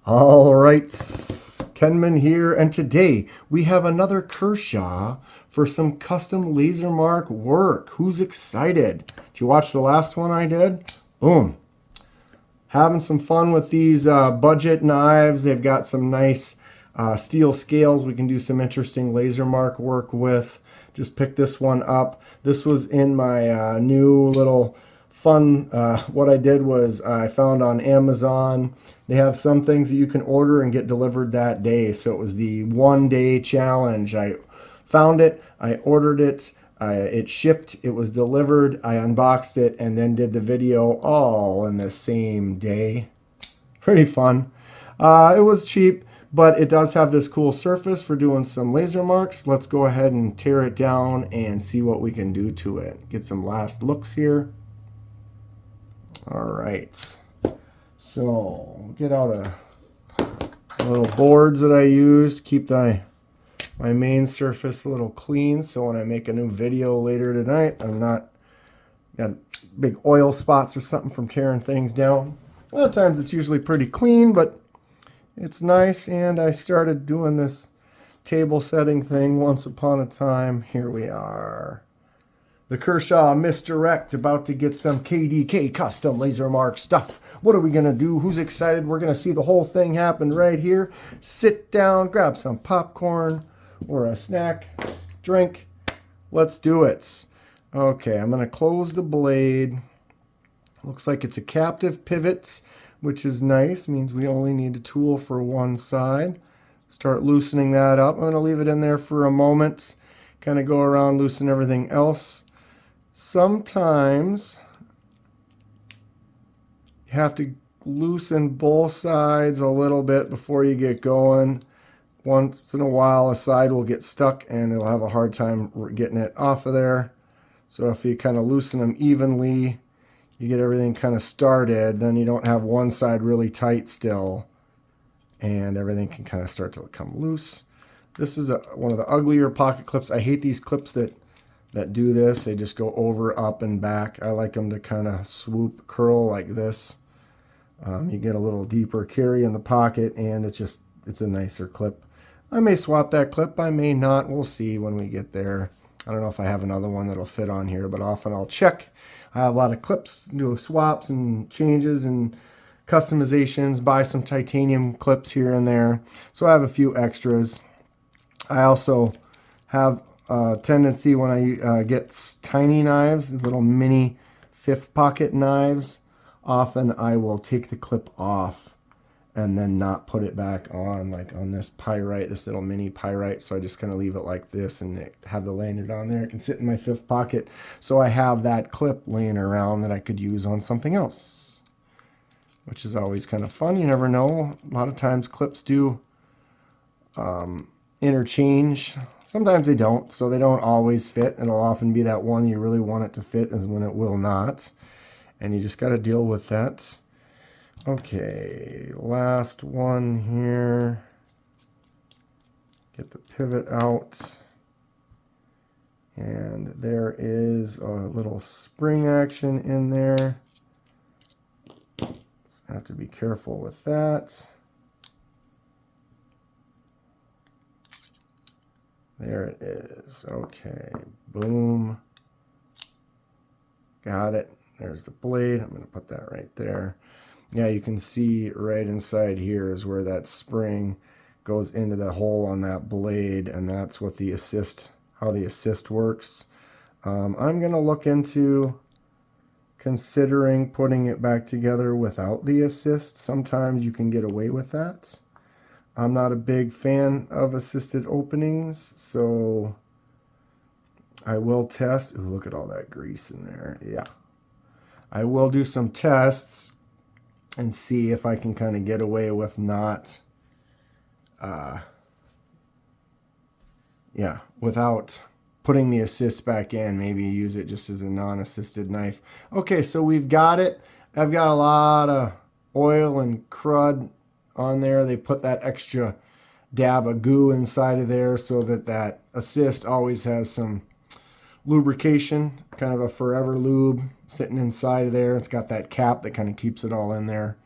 All right, Kenman here, and today we have another Kershaw for some custom laser mark work. Who's excited? Did you watch the last one I did? Boom. Having some fun with these budget knives. They've got some nice steel scales we can do some interesting laser mark work with. Just picked this one up. This was in my new little fun. What I did was I found on Amazon they have some things that you can order and get delivered that day. So it was the 1-day challenge. I found it, I ordered it, it shipped, it was delivered, I unboxed it, and then did the video all in the same day. Pretty fun. It was cheap, but it does have this cool surface for doing some laser marks. Let's go ahead and tear it down and see what we can do to it. Get some last looks here. All right. So get out a little boards that I used. Keep my main surface a little clean, so when I make a new video later tonight, I'm not got big oil spots or something from tearing things down. A lot of times it's usually pretty clean, but it's nice. And I started doing this table setting thing once upon a time. Here we are. The Kershaw Misdirect, about to get some KDK Custom Laser Mark stuff. What are we going to do? Who's excited? We're going to see the whole thing happen right here. Sit down, grab some popcorn or a snack, drink. Let's do it. Okay, I'm going to close the blade. Looks like it's a captive pivot, which is nice. Means we only need a tool for one side. Start loosening that up. I'm going to leave it in there for a moment. Kind of go around, loosen everything else. Sometimes you have to loosen both sides a little bit before you get going. Once in a while, a side will get stuck and it'll have a hard time getting it off of there. So if you kind of loosen them evenly, you get everything kind of started. Then you don't have one side really tight still, and everything can kind of start to come loose. This is one of the uglier pocket clips. I hate these clips that do this. They just go over, up, and back. I like them to kind of swoop, curl like this. You get a little deeper carry in the pocket, and it's a nicer clip. I may swap that clip. I may not. We'll see when we get there. I don't know if I have another one that'll fit on here, but often I'll check. I have a lot of clips, do swaps and changes and customizations, buy some titanium clips here and there. So I have a few extras. I also have tendency when I get tiny knives, little mini 5th pocket knives, often I will take the clip off and then not put it back on, like on this pyrite, this little mini pyrite. So I just kind of leave it like this and have the lanyard on there. It can sit in my 5th pocket. So I have that clip laying around that I could use on something else, which is always kind of fun. You never know. A lot of times clips do interchange. Sometimes they don't, so they don't always fit. It'll often be that one you really want it to fit is when it will not. And you just got to deal with that. Okay, last one here. Get the pivot out. And there is a little spring action in there. So I have to be careful with that. There it is. Okay, boom. Got it. There's the blade. I'm going to put that right there. Yeah, you can see right inside here is where that spring goes into the hole on that blade, and that's what the assist, how the assist works. I'm going to look into considering putting it back together without the assist. Sometimes you can get away with that. I'm not a big fan of assisted openings, so I will test. Ooh, look at all that grease in there. Yeah. I will do some tests and see if I can kind of get away with not, without putting the assist back in. Maybe use it just as a non-assisted knife. Okay, so we've got it. I've got a lot of oil and crud on there. They put that extra dab of goo inside of there so that assist always has some lubrication, kind of a forever lube sitting inside of there. It's got that cap that kind of keeps it all in there.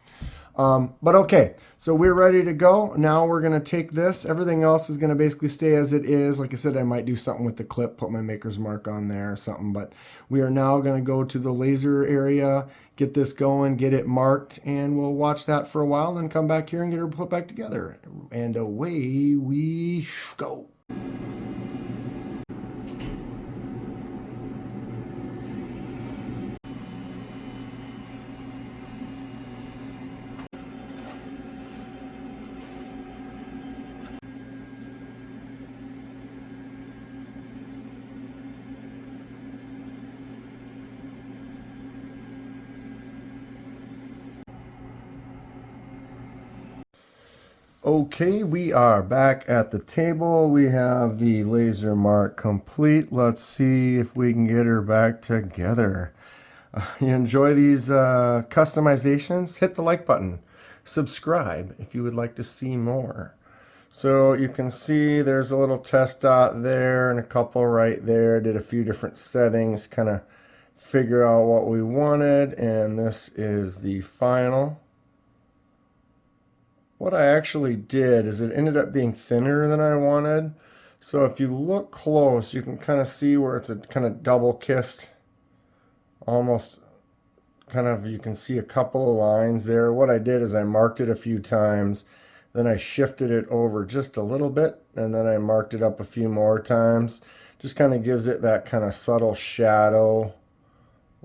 But okay, so we're ready to go. Now we're going to take this. Everything else is going to basically stay as it is. Like I said, I might do something with the clip, put my maker's mark on there or something. But we are now going to go to the laser area, get this going, get it marked, and we'll watch that for a while, then come back here and get her put back together. And away we go. Okay, we are back at the table. We have the laser mark complete. Let's see if we can get her back together. You enjoy these customizations? Hit the like button. Subscribe if you would like to see more. So you can see there's a little test dot there and a couple right there. Did a few different settings, kind of figure out what we wanted, and this is the final. What I actually did is it ended up being thinner than I wanted. So if you look close, you can kind of see where it's a kind of double kissed, almost kind of, you can see a couple of lines there. What I did is I marked it a few times, then I shifted it over just a little bit, and then I marked it up a few more times. Just kind of gives it that kind of subtle shadow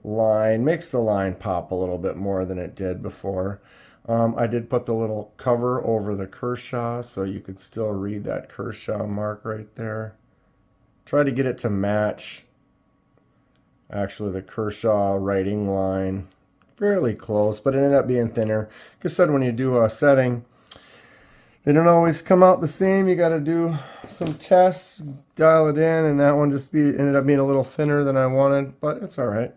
line, makes the line pop a little bit more than it did before. I did put the little cover over the Kershaw so you could still read that Kershaw mark right there. Try to get it to match actually the Kershaw writing line. Fairly close, but it ended up being thinner. Like I said, when you do a setting, they don't always come out the same. You got to do some tests, dial it in, and that one just ended up being a little thinner than I wanted, but it's all right.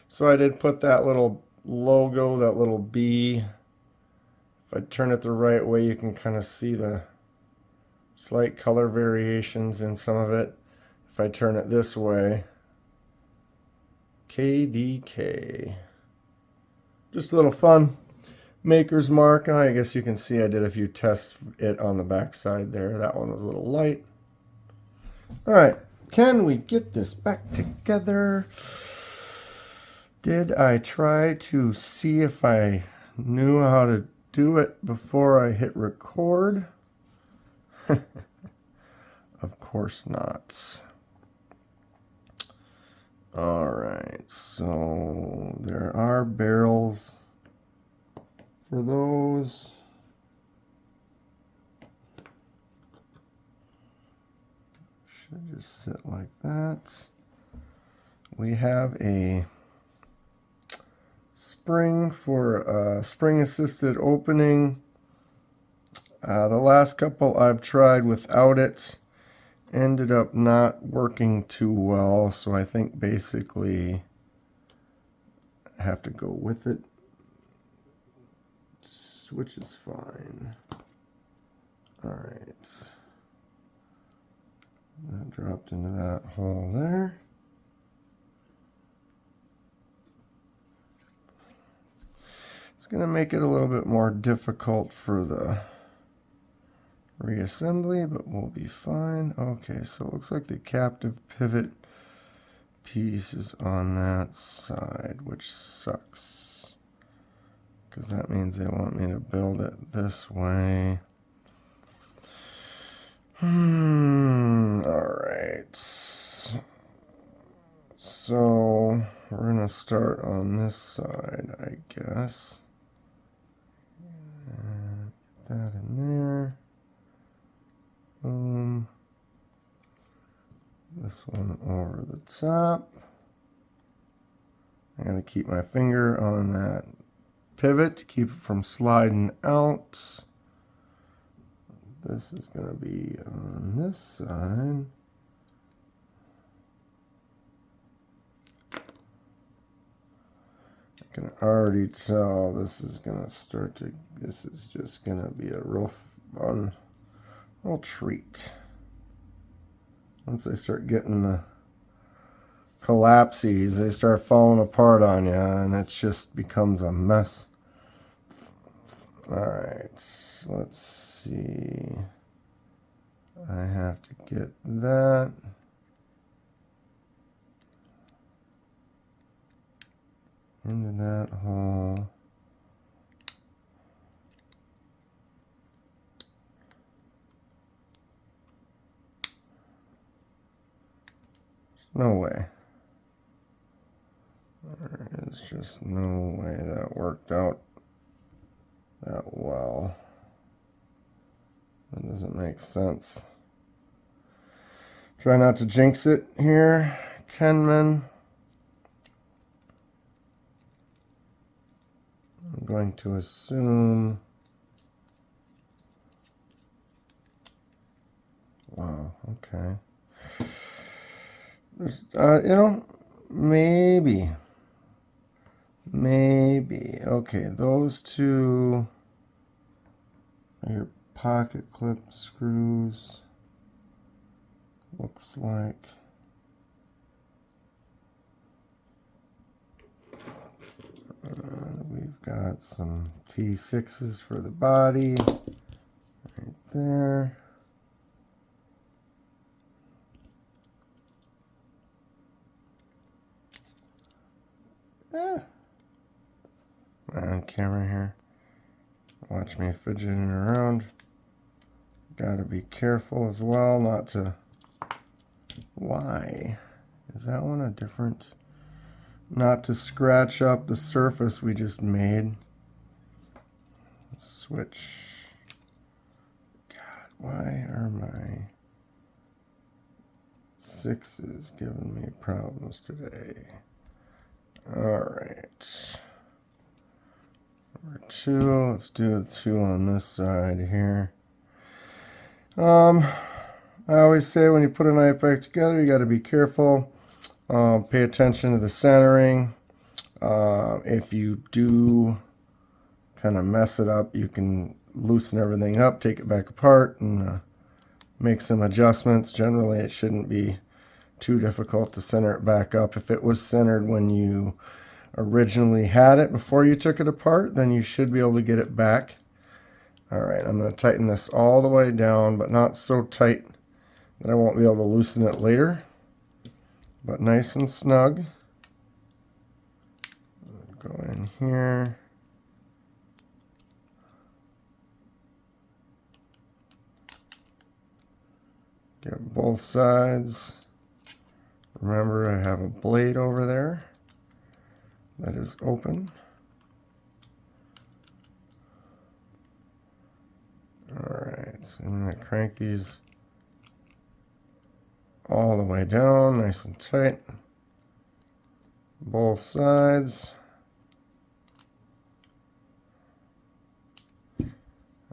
So I did put that little logo, that little B. If I turn it the right way, you can kind of see the slight color variations in some of it. If I turn it this way, KDK. Just a little fun maker's mark. I guess you can see I did a few tests it on the back side there. That one was a little light. All right, can we get this back together? Did I try to see if I knew how to do it before I hit record? Of course not. All right, so there are barrels for those. Should just sit like that. We have a spring for spring assisted opening. The last couple I've tried without it ended up not working too well, so I think basically I have to go with it, which is fine. All right, that dropped into that hole there. It's going to make it a little bit more difficult for the reassembly, but we'll be fine. Okay, so it looks like the captive pivot piece is on that side, which sucks, because that means they want me to build it this way. All right. So we're going to start on this side, I guess. Get that in there. Boom. This one over the top. I gotta keep my finger on that pivot to keep it from sliding out. This is gonna be on this side. I can already tell this is gonna this is just gonna be a real fun little treat. Once I start getting the collapses, they start falling apart on you, and it just becomes a mess. All right, let's see. I have to get that. Into that hole. No way. There is just no way that worked out that well. That doesn't make sense. Try not to jinx it here, Kenman. I'm going to assume. Wow, okay. There's, you know, maybe. Okay, those two are your pocket clip screws. Looks like. We've got some T6s for the body right there. On camera here. Watch me fidgeting around. Gotta be careful as well not to. Why? Is that one a different? Not to scratch up the surface we just made. Switch. God, why are my 6s giving me problems today? Alright. Number 2. Let's do the 2 on this side here. I always say when you put a knife back together, you got to be careful. Pay attention to the centering. If you do kind of mess it up, you can loosen everything up, take it back apart, and make some adjustments. Generally, it shouldn't be too difficult to center it back up. If it was centered when you originally had it before you took it apart, then you should be able to get it back. All right, I'm going to tighten this all the way down, but not so tight that I won't be able to loosen it later. But nice and snug. Go in here. Get both sides. Remember, I have a blade over there that is open. Alright, so I'm going to crank these all the way down, nice and tight. Both sides.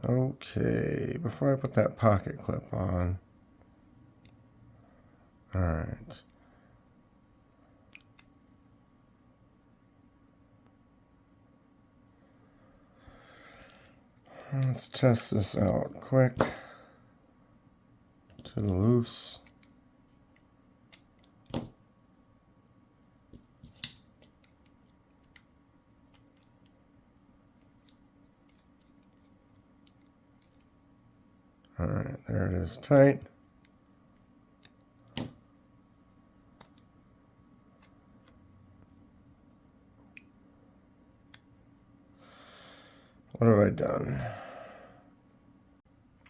Okay, before I put that pocket clip on. Alright. Let's test this out quick. Too loose. All right, there it is tight. What have I done?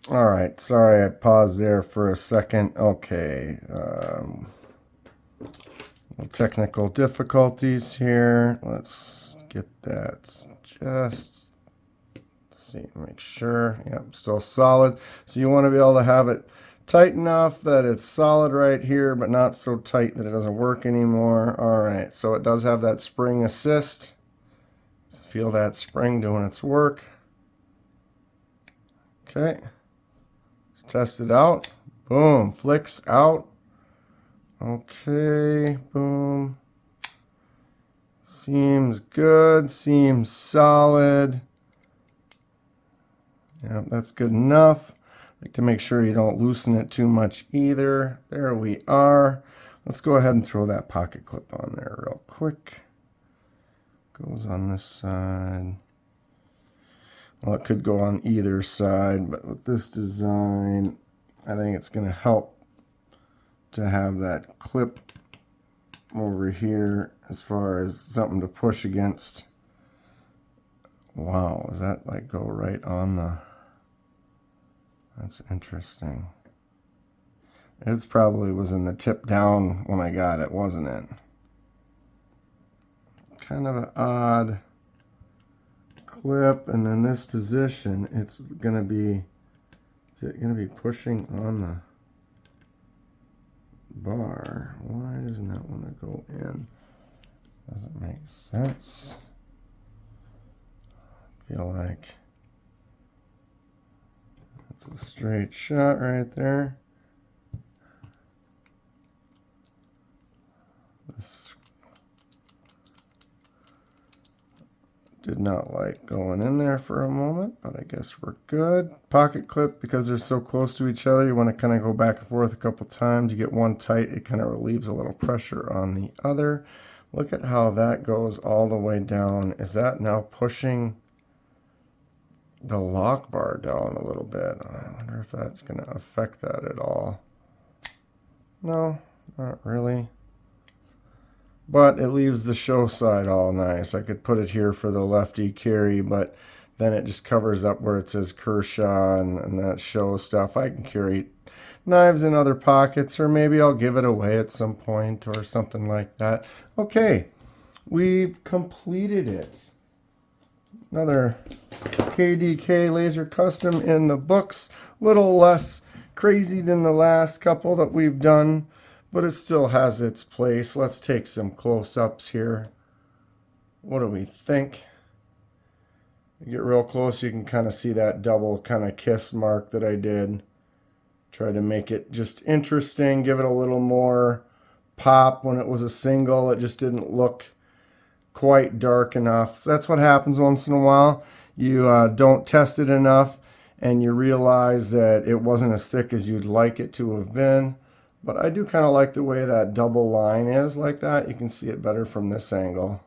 All right, sorry I paused there for a second. Okay, technical difficulties here. Let's get that just see, make sure. Yep, still solid. So you want to be able to have it tight enough that it's solid right here, but not so tight that it doesn't work anymore. All right, so it does have that spring assist. Let's feel that spring doing its work. Okay, let's test it out. Boom, flicks out. Okay, boom. Seems good, seems solid. Yeah, that's good enough. Like to make sure you don't loosen it too much either. There we are. Let's go ahead and throw that pocket clip on there real quick. Goes on this side. Well, it could go on either side, but with this design, I think it's going to help to have that clip over here as far as something to push against. Wow, does that like go right on the... That's interesting. It probably was in the tip down when I got it, wasn't it? Kind of an odd clip, and in this position, it's going to be... Is it going to be pushing on the bar? Why doesn't that want to go in? Doesn't make sense. I feel like it's a straight shot right there. This did not like going in there for a moment, but I guess we're good. Pocket clip, because they're so close to each other, you want to kind of go back and forth a couple times. You get one tight, it kind of relieves a little pressure on the other. Look at how that goes all the way down. Is that now pushing the lock bar down a little bit? I wonder if that's going to affect that at all. No, not really. But it leaves the show side all nice. I could put it here for the lefty carry, but then it just covers up where it says Kershaw and that show stuff. I can carry knives in other pockets, or maybe I'll give it away at some point or something like that. Okay, we've completed it. Another KDK Laser Custom in the books. A little less crazy than the last couple that we've done, but it still has its place. Let's take some close-ups here. What do we think? You get real close, you can kind of see that double kind of kiss mark that I did. Try to make it just interesting, give it a little more pop. When it was a single, it just didn't look quite dark enough. So that's what happens once in a while. You don't test it enough, and you realize that it wasn't as thick as you'd like it to have been. But I do kind of like the way that double line is like that. You can see it better from this angle.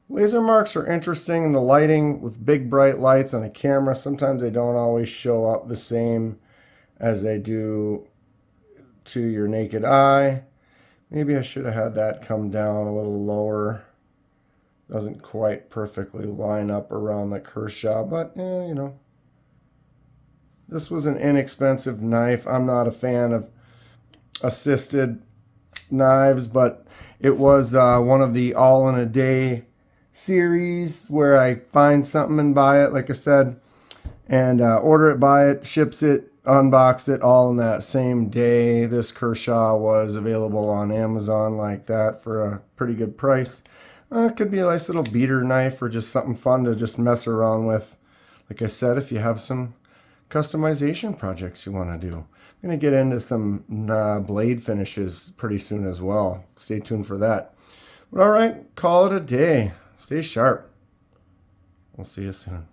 Laser marks are interesting in the lighting with big bright lights on a camera. Sometimes they don't always show up the same as they do to your naked eye. Maybe I should have had that come down a little lower. Doesn't quite perfectly line up around the Kershaw, but you know. This was an inexpensive knife. I'm not a fan of assisted knives, but it was one of the all-in-a-day series where I find something and buy it, like I said, and order it, buy it, ships it, unbox it all in that same day. This Kershaw was available on Amazon like that for a pretty good price. It could be a nice little beater knife or just something fun to just mess around with. Like I said, if you have some customization projects you want to do. I'm going to get into some blade finishes pretty soon as well. Stay tuned for that. But all right, call it a day. Stay sharp. We'll see you soon.